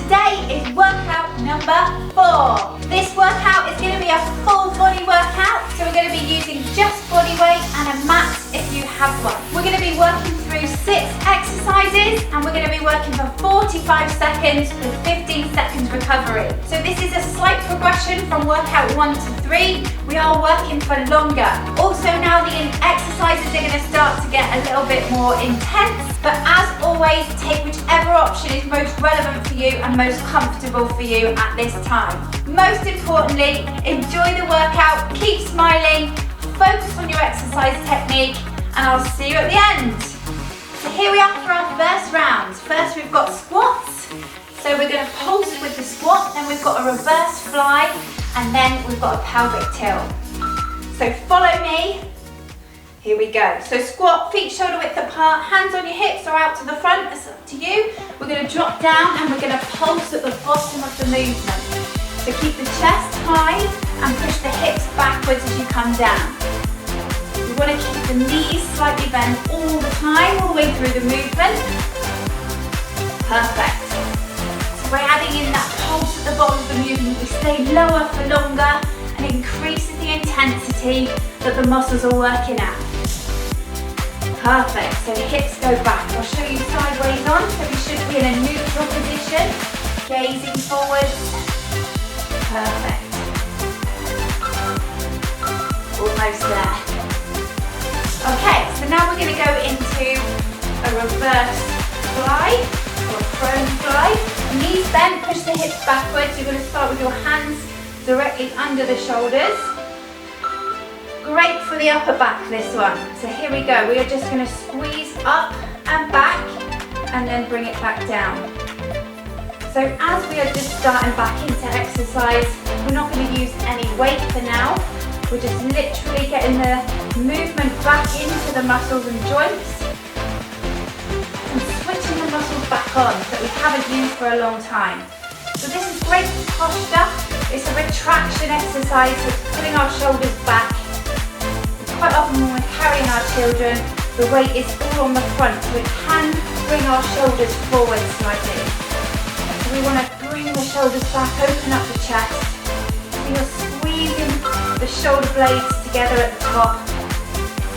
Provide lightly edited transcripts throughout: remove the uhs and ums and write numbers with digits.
today is workout number 4. This workout is going to be a full body workout, so we're going to be using just body weight and a mat if you have one. We're going to be working through 6 exercises and we're going to be working for 45 seconds with 15 seconds recovery. So this is a slight progression from workout 1 to 3. We are working for longer. Also now the exercises are going to start to get a little bit more intense, but as always, take whichever option is most relevant for you and most comfortable for you at this time. Most importantly, enjoy the workout, keep smiling, focus on your exercise technique, and I'll see you at the end. So here we are for our first round. First we've got squats. So we're going to pulse with the squat, then we've got a reverse fly, and then we've got a pelvic tilt. So follow me. Here we go. So squat, feet shoulder width apart, hands on your hips or out to the front, it's up to you. We're going to drop down and we're going to pulse at the bottom of the movement. So keep the chest high and push the hips backwards as you come down. You want to keep the knees slightly bent all the time, all the way through the movement. Perfect. So we're adding in that pulse at the bottom of the movement. We stay lower for longer and increases the intensity that the muscles are working at. Perfect, so hips go back. I'll show you sideways on, so we should be in a neutral position, gazing forwards. Perfect. Almost there. Okay, so now we're going to go into a reverse fly, or a prone fly. Knees bent, push the hips backwards. You're going to start with your hands directly under the shoulders. Great for the upper back, this one. So here we go. We are just going to squeeze up and back and then bring it back down. So as we are just starting back into exercise, we're not going to use any weight for now. We're just literally getting the movement back into the muscles and joints and switching the muscles back on that we haven't used for a long time. So this is great for posture. It's a retraction exercise, so it's putting our shoulders back. Quite often when we're carrying our children, the weight is all on the front, so it can bring our shoulders forward slightly. So we want to bring the shoulders back, open up the chest. So you're squeezing the shoulder blades together at the top,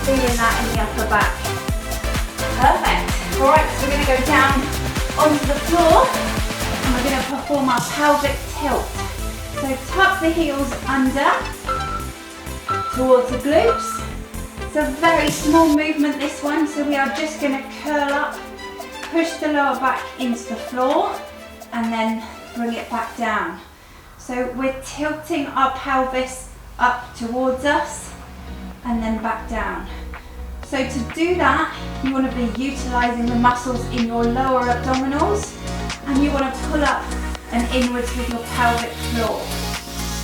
feeling that in the upper back. Perfect. Alright, so we're going to go down onto the floor and we're going to perform our pelvic tilt. So tuck the heels under towards the glutes. It's a very small movement, this one, so we are just going to curl up, push the lower back into the floor and then bring it back down. So we're tilting our pelvis up towards us and then back down. So to do that, you want to be utilising the muscles in your lower abdominals and you want to pull up and inwards with your pelvic floor.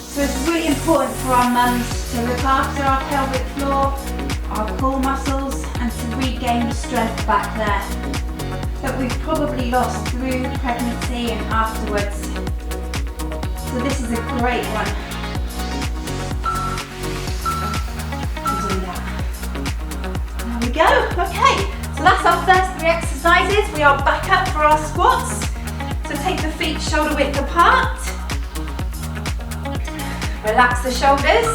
So it's really important for our mums to look after our pelvic floor, our core muscles, and to regain the strength back there that we've probably lost through pregnancy and afterwards. So this is a great one to do that. There we go. Okay, so that's our first 3 exercises. We are back up for our squats. So take the feet shoulder width apart. Relax the shoulders.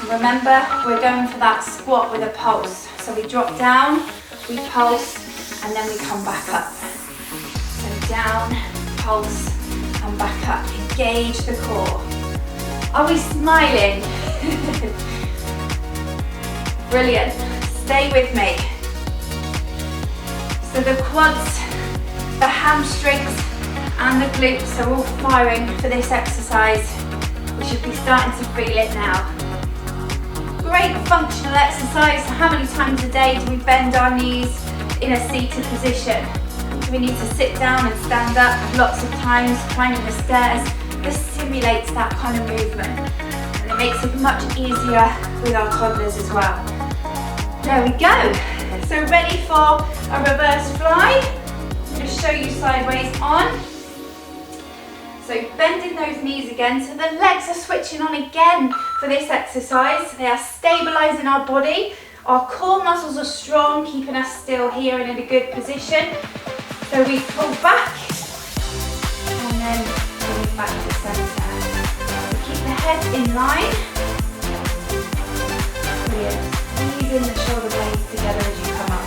And remember, we're going for that squat with a pulse. So we drop down, we pulse, and then we come back up. So down, pulse, and back up. Engage the core. Are we smiling? Brilliant. Stay with me. So the quads, the hamstrings, and the glutes are all firing for this exercise. We should be starting to feel it now. Great functional exercise. How many times a day do we bend our knees in a seated position? Do we need to sit down and stand up lots of times, climbing the stairs? This simulates that kind of movement and it makes it much easier with our toddlers as well. There we go. So ready for a reverse fly? I'm going to show you sideways on. So bending those knees again, so the legs are switching on again for this exercise. They are stabilising our body. Our core muscles are strong, keeping us still here and in a good position. So we pull back then bring it back to center. So keep the head in line. Brilliant. Squeezing the shoulder blades together as you come up.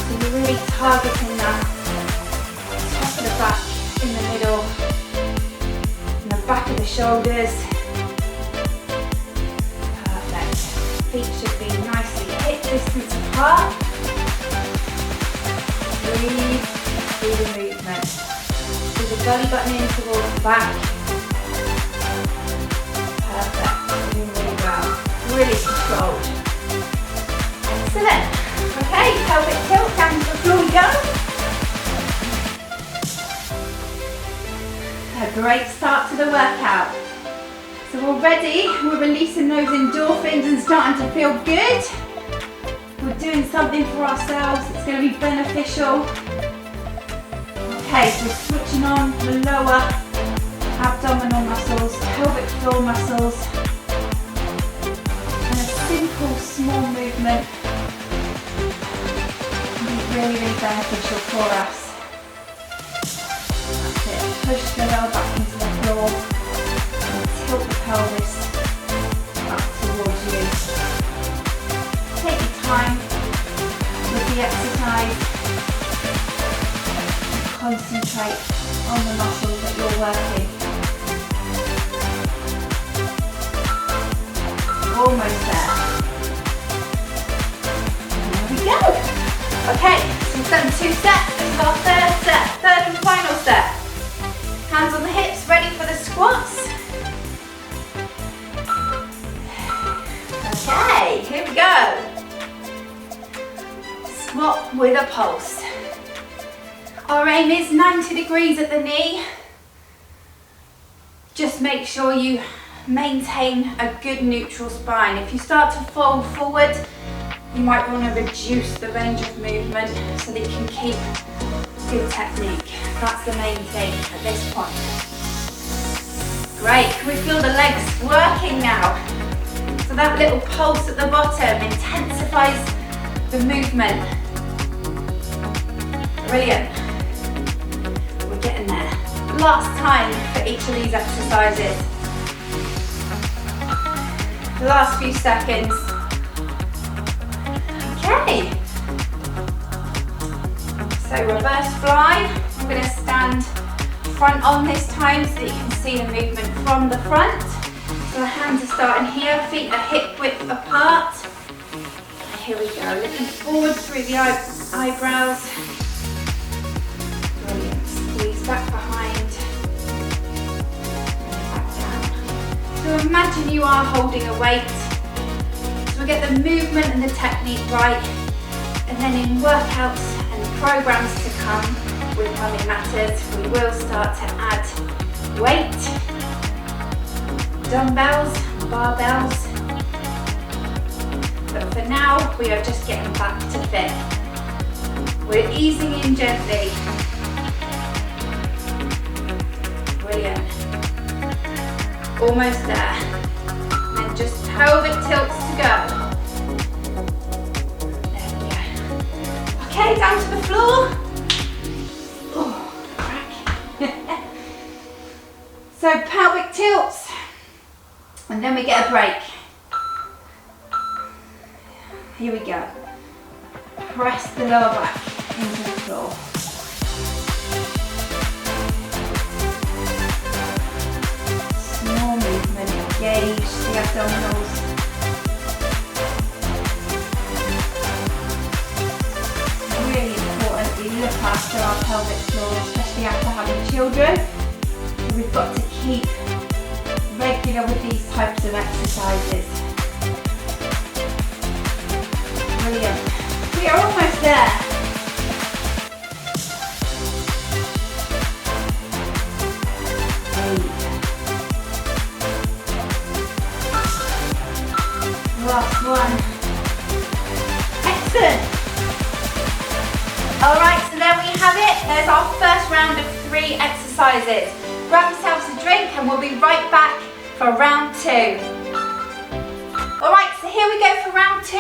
So you're really targeting that top of the back in the middle, and the back of the shoulders. Perfect. Feet should be nicely hip distance apart. Breathe through the movement. So the belly button in towards the back. Perfect. Doing really well. Really controlled. Excellent. Okay, pelvic tilt, down to the floor we go. A great start to the workout. So already we're releasing those endorphins and starting to feel good. We're doing something for ourselves. It's going to be beneficial. Okay, so we're switching on the lower abdominal muscles, pelvic floor muscles. And a simple, small movement can be really, really beneficial for us. That's it. Push the lower back into the floor and tilt the pelvis up towards you. Take your time with the exercise. Concentrate on the muscles that you're working. Almost there. And there we go. Okay, so we've done 2 sets. This is our third set, third and final set. Hands on the hips, ready for the squats. Okay, here we go. Squat with a pulse. Our aim is 90 degrees at the knee. Just make sure you maintain a good neutral spine. If you start to fold forward, you might want to reduce the range of movement so that you can keep good technique. That's the main thing at this point. Great, can we feel the legs working now? So that little pulse at the bottom intensifies the movement. Brilliant. We're getting there. Last time for each of these exercises. Last few seconds. Okay. So reverse fly. I'm going to stand front on this time so that you can see the movement from the front. So the hands are starting here, feet are hip width apart. And here we go, looking forward through the eyebrows. Brilliant, squeeze back behind. Back down. So imagine you are holding a weight. So we get the movement and the technique right. And then in workouts and programs to come with Money Matters, we will start to add weight, dumbbells, barbells. But for now, we are just getting back to fit. We're easing in gently. Brilliant. Almost there. And just pelvic tilts to go. Okay, down to the floor. Oh, crack. So pelvic tilts, and then we get a break. Here we go. Press the lower back into the floor. Small movement, engage the abdominals. Really important we look after our pelvic floor, especially after having children. So we've got to keep regular with these types of exercises. Brilliant. We are almost there. Last one. Excellent. Alright, so there we have it. There's our first round of 3 exercises. Grab yourselves a drink and we'll be right back for round 2. Alright, so here we go for round 2.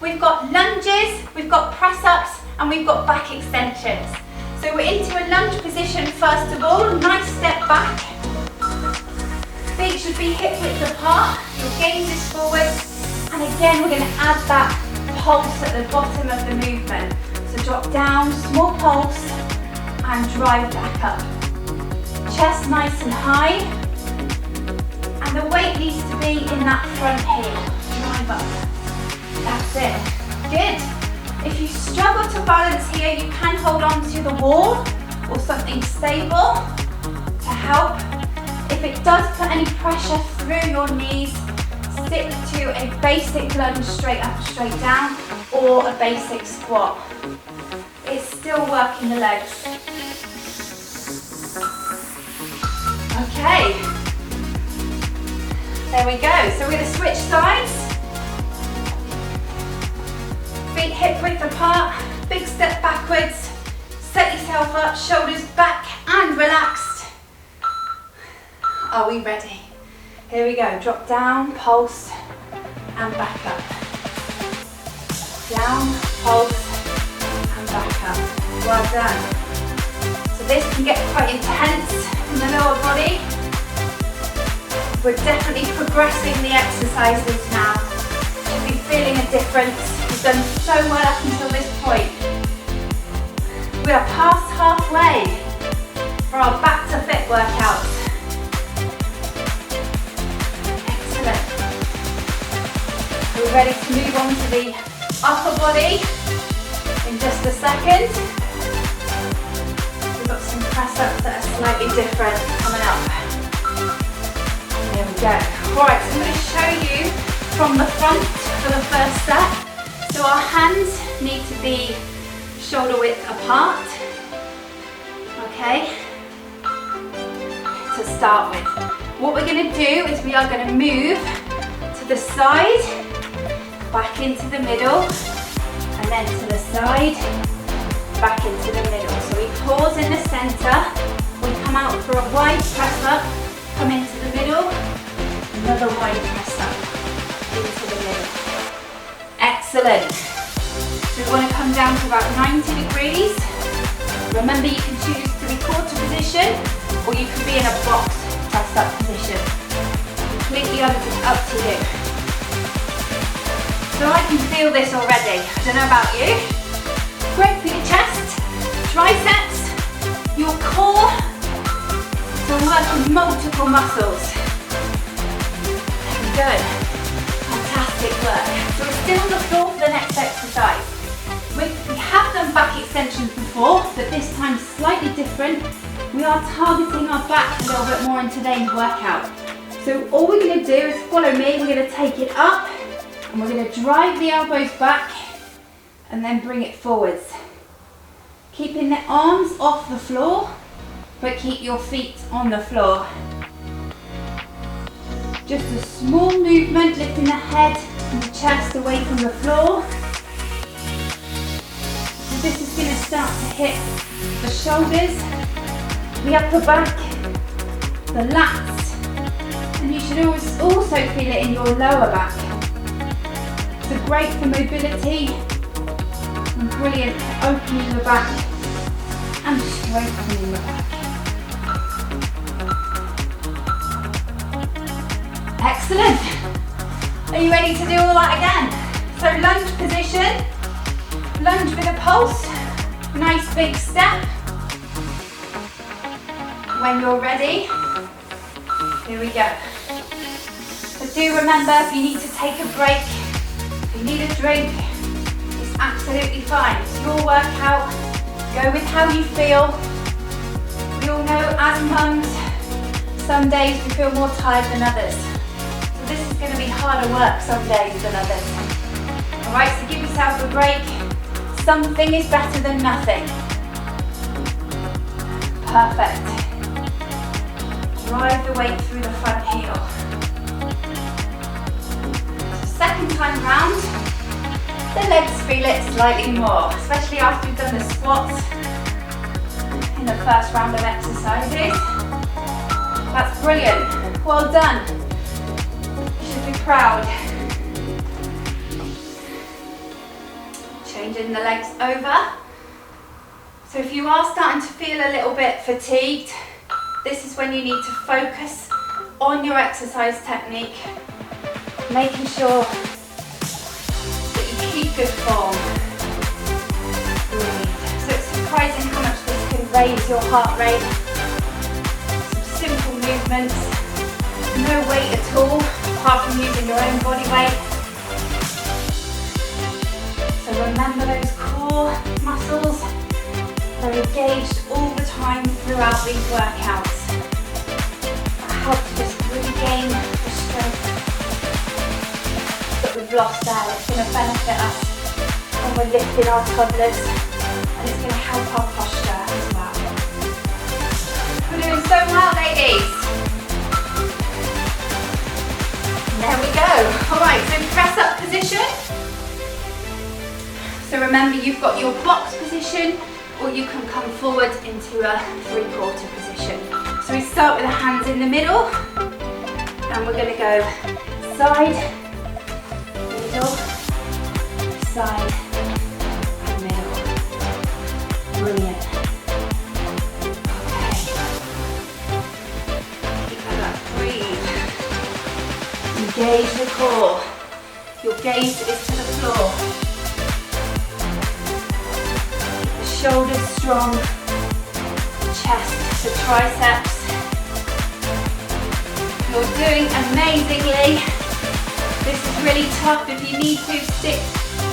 We've got lunges, we've got press-ups, and we've got back extensions. So we're into a lunge position first of all. Nice step back. Feet should be hip width apart. Your gaze is forward. And again, we're going to add that pulse at the bottom of the movement. So drop down, small pulse, and drive back up. Chest nice and high. And the weight needs to be in that front heel. Drive up. That's it. Good. If you struggle to balance here, you can hold on to the wall or something stable to help. If it does put any pressure through your knees, stick to a basic lunge, straight up, straight down, or a basic squat. It's still working the legs. Okay. There we go. So we're going to switch sides. Feet hip width apart, big step backwards, set yourself up, shoulders back and relaxed. Are we ready? Here we go, drop down, pulse and back up. Down, pulse and back up. Well done. So this can get quite intense in the lower body. We're definitely progressing the exercises now. You'll be feeling a difference. We've done so well up until this point. We are past halfway for our back to fit workout. Excellent. We're ready to move on to the upper body in just a second. We've got some press ups that are slightly different coming up. There we go. Alright, so I'm going to show you from the front for the first set. So our hands need to be shoulder width apart, okay, to start with. What we're going to do is we are going to move to the side, back into the middle, and then to the side, back into the middle. So we pause in the centre, we come out for a wide press up, come into the middle, another wide press up, into the middle. Excellent. So we want to come down to about 90 degrees. Remember, you can choose to be quarter position or you can be in a box press up position. Completely up to you. So I can feel this already. I don't know about you. Great for your chest, triceps, your core. So work with multiple muscles. There we go. Fantastic work. So we're still on the floor for the next exercise. We have done back extensions before, but this time slightly different. We are targeting our back a little bit more in today's workout. So all we're going to do is follow me. We're going to take it up and we're going to drive the elbows back and then bring it forwards. Keeping the arms off the floor, but keep your feet on the floor. Just a small movement, lifting the head and the chest away from the floor. So this is going to start to hit the shoulders, the upper back, the lats, and you should also feel it in your lower back. So great for mobility and brilliant for opening the back and strengthening the back. Excellent. Are you ready to do all that again? So lunge position, lunge with a pulse, nice big step. When you're ready, here we go. But do remember, if you need to take a break, if you need a drink, it's absolutely fine. It's your workout. Go with how you feel. We all know as mums, some days we feel more tired than others. This is going to be harder work some days than others. Alright, so give yourself a break. Something is better than nothing. Perfect. Drive the weight through the front heel. So second time round, the legs feel it slightly more, especially after you've done the squats in the first round of exercises. That's brilliant. Well done. Be proud. Changing the legs over. So if you are starting to feel a little bit fatigued, this is when you need to focus on your exercise technique, making sure that you keep good form. Breathe. So it's surprising how much this can raise your heart rate. Some simple movements, no weight at all, apart from using your own body weight. So remember those core muscles, they're engaged all the time throughout these workouts. That helps just regain the strength that we've lost there. It's going to benefit us when we're lifting our toddlers, and it's going to help our posture as well. We're doing so well, ladies. There we go. Alright, so press up position. So remember, you've got your box position, or you can come forward into a 3/4 position. So we start with the hands in the middle, and we're going to go side, middle, side, and middle. Brilliant. Okay. Keep that up. Breathe. Engage the core. Your gaze is to the floor. Shoulders strong, chest to triceps. You're doing amazingly. This is really tough. If you need to, stick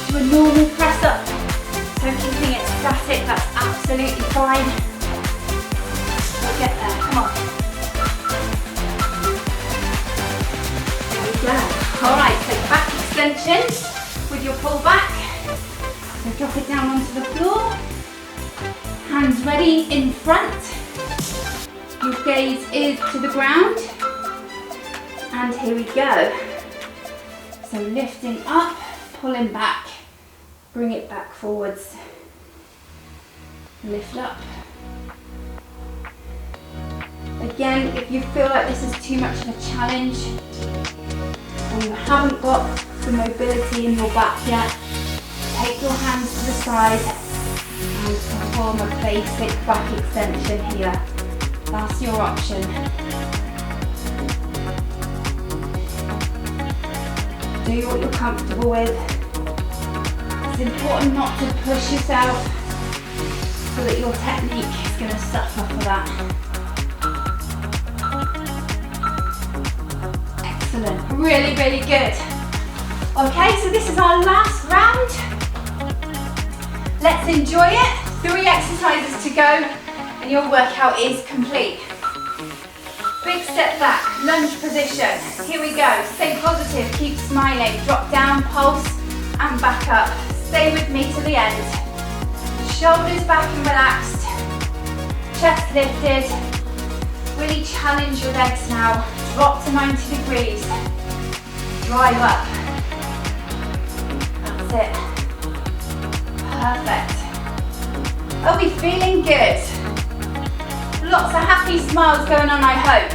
to a normal press up. So keeping it static, that's absolutely fine. We'll get there, come on. There we go. Alright, so back extensions with your pull back. So drop it down onto the floor. Hands ready in front. Your gaze is to the ground. And here we go. So lifting up, pulling back, bring it back forwards. Lift up. Again, if you feel like this is too much of a challenge, or you haven't got the mobility in your back yet, take your hands to the side and perform a basic back extension here. That's your option. Do what you're comfortable with. It's important not to push yourself so that your technique is going to suffer for that. Excellent. Really, really good. Okay, so this is our last round. Let's enjoy it. 3 exercises to go and your workout is complete. Big step back, lunge position. Here we go. Stay positive, keep smiling. Drop down, pulse, and back up. Stay with me to the end. Shoulders back and relaxed. Chest lifted. Really challenge your legs now. Drop to 90 degrees. Drive up. That's it. Perfect. Are we feeling good? Lots of happy smiles going on, I hope.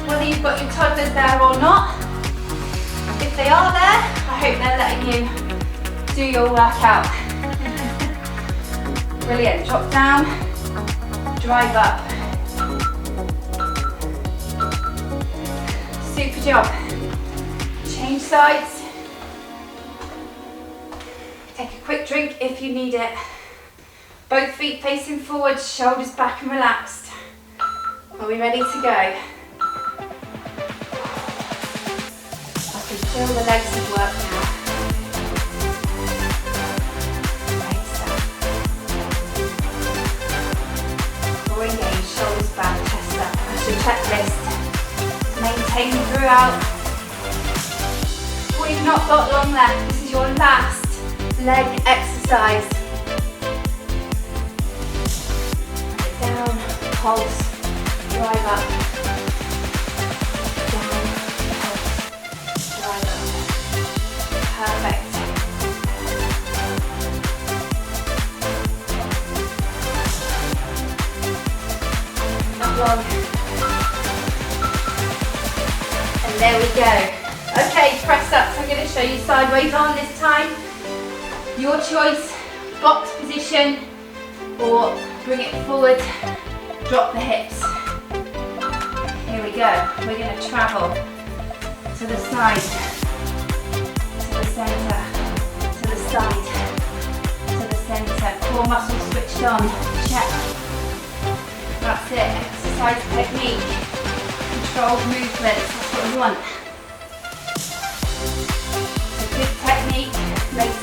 Whether you've got your toddlers there or not. If they are there, I hope they're letting you do your workout. Brilliant. Drop down, drive up. Super job. Change sides. Take a quick drink if you need it. Both feet facing forward, shoulders back and relaxed. Are we ready to go? I can feel the legs at work now. Great stuff. Core engaged, shoulders back, chest up. That's your checklist. Maintain throughout. We've not got long left. This is your last leg exercise. Down, pulse, drive up. Down, pulse, drive up. Perfect. Not long. And there we go. Okay, press up. So I'm going to show you sideways on this time. Your choice, box position, or bring it forward, drop the hips. Here we go. We're going to travel to the side, to the centre, to the side, to the centre. Core muscles switched on. Check. That's it. Exercise technique. Controlled movements. That's what we want. A good technique makes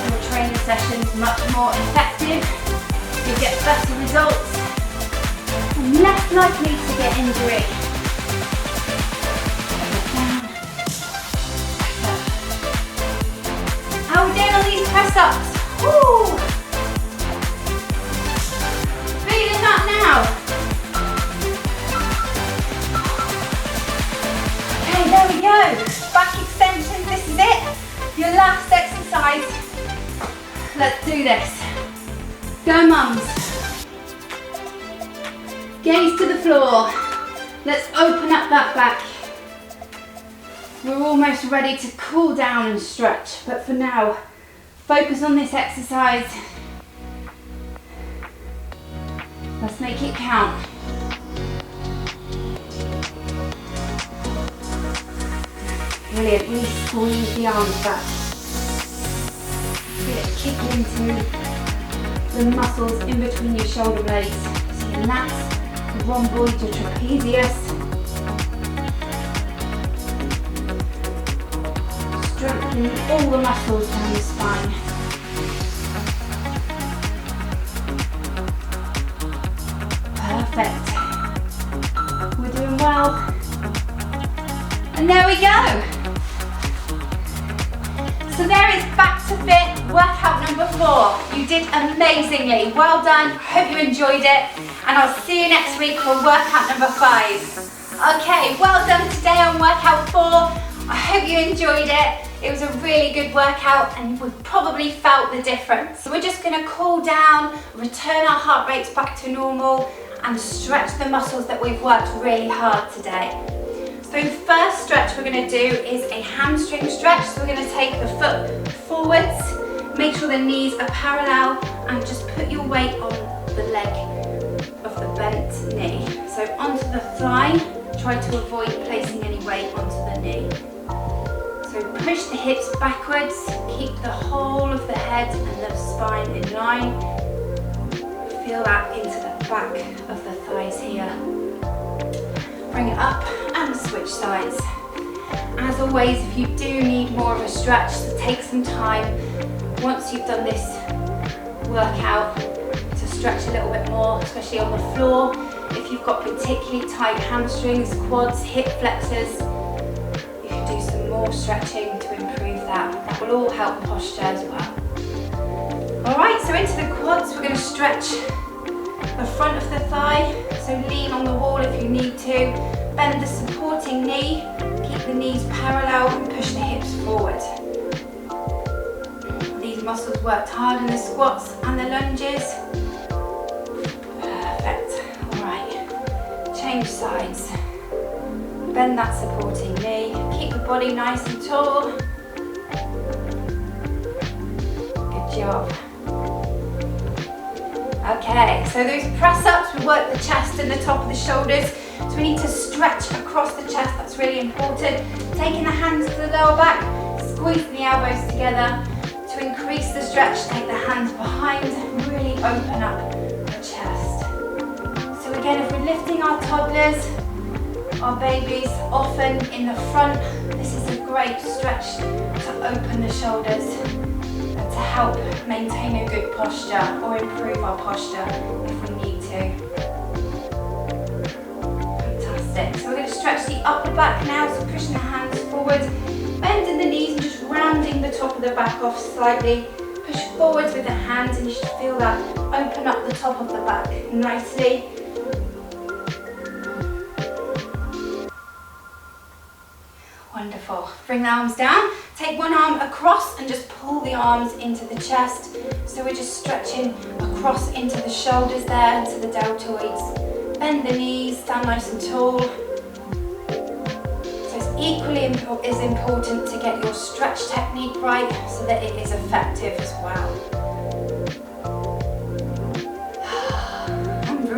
your training sessions much more effective. You'll get better results and less likely to get injury. How are we doing on these press-ups? Woo! Feeling that now? Okay, there we go. Back extensions, this is it. Your last exercise. Let's do this. Go mums. Gaze to the floor. Let's open up that back. We're almost ready to cool down and stretch, but for now, focus on this exercise. Let's make it count. Brilliant, really squeeze the arms back. Feel it kick into the muscles in between your shoulder blades. So your lats, your rhomboid, your trapezius. Strengthening all the muscles down the spine. Perfect. We're doing well. And there we go. So there is Back to Fit workout number 4. You did amazingly. Well done. Hope you enjoyed it. And I'll see you next week for workout number 5. Okay, well done today on workout 4. I hope you enjoyed it. It was a really good workout and we probably felt the difference. So we're just going to cool down, return our heart rates back to normal and stretch the muscles that we've worked really hard today. So the first stretch we're going to do is a hamstring stretch. So we're going to take the foot forwards, make sure the knees are parallel and just put your weight on the leg of the bent knee. So onto the thigh, try to avoid placing any weight onto the knee. So push the hips backwards, keep the whole of the head and the spine in line. Feel that into the back of the thighs here. Bring it up and switch sides. As always, if you do need more of a stretch, so take some time once you've done this workout to stretch a little bit more, especially on the floor. If you've got particularly tight hamstrings, quads, hip flexors, you can do some more stretching to improve that. That will all help posture as well. Alright, so into the quads, we're going to stretch the front of the thigh, so lean on the wall if you need to. Bend the supporting knee, keep the knees parallel and push the hips forward. These muscles worked hard in the squats and the lunges. Perfect. Alright, change sides. Bend that supporting knee, keep the body nice and tall. Good job. Okay, so those press-ups, we work the chest and the top of the shoulders. So we need to stretch across the chest, that's really important. Taking the hands to the lower back, squeeze the elbows together. To increase the stretch, take the hands behind and really open up the chest. So again, if we're lifting our toddlers, our babies, often in the front, this is a great stretch to open the shoulders and to help maintain a good posture or improve our posture if we need to. Fantastic. So we're going to stretch the upper back now, so pushing the hands forward, bending the knees and just rounding the top of the back off slightly. Push forwards with the hands and you should feel that open up the top of the back nicely. Wonderful. Bring the arms down. Take one arm across and just pull the arms into the chest. So we're just stretching across into the shoulders there, into the deltoids. Bend the knees, stand nice and tall. So it's equally as important to get your stretch technique right so that it is effective as well.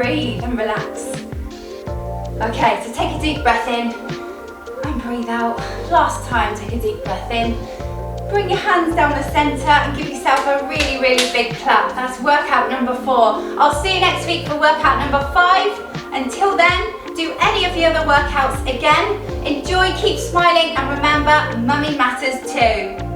breathe and relax. Okay, so take a deep breath in and breathe out. Last time, take a deep breath in. Bring your hands down the centre and give yourself a really, really big clap. That's workout number 4. I'll see you next week for workout number 5. Until then, do any of the other workouts again. Enjoy, keep smiling, and remember, mummy matters too.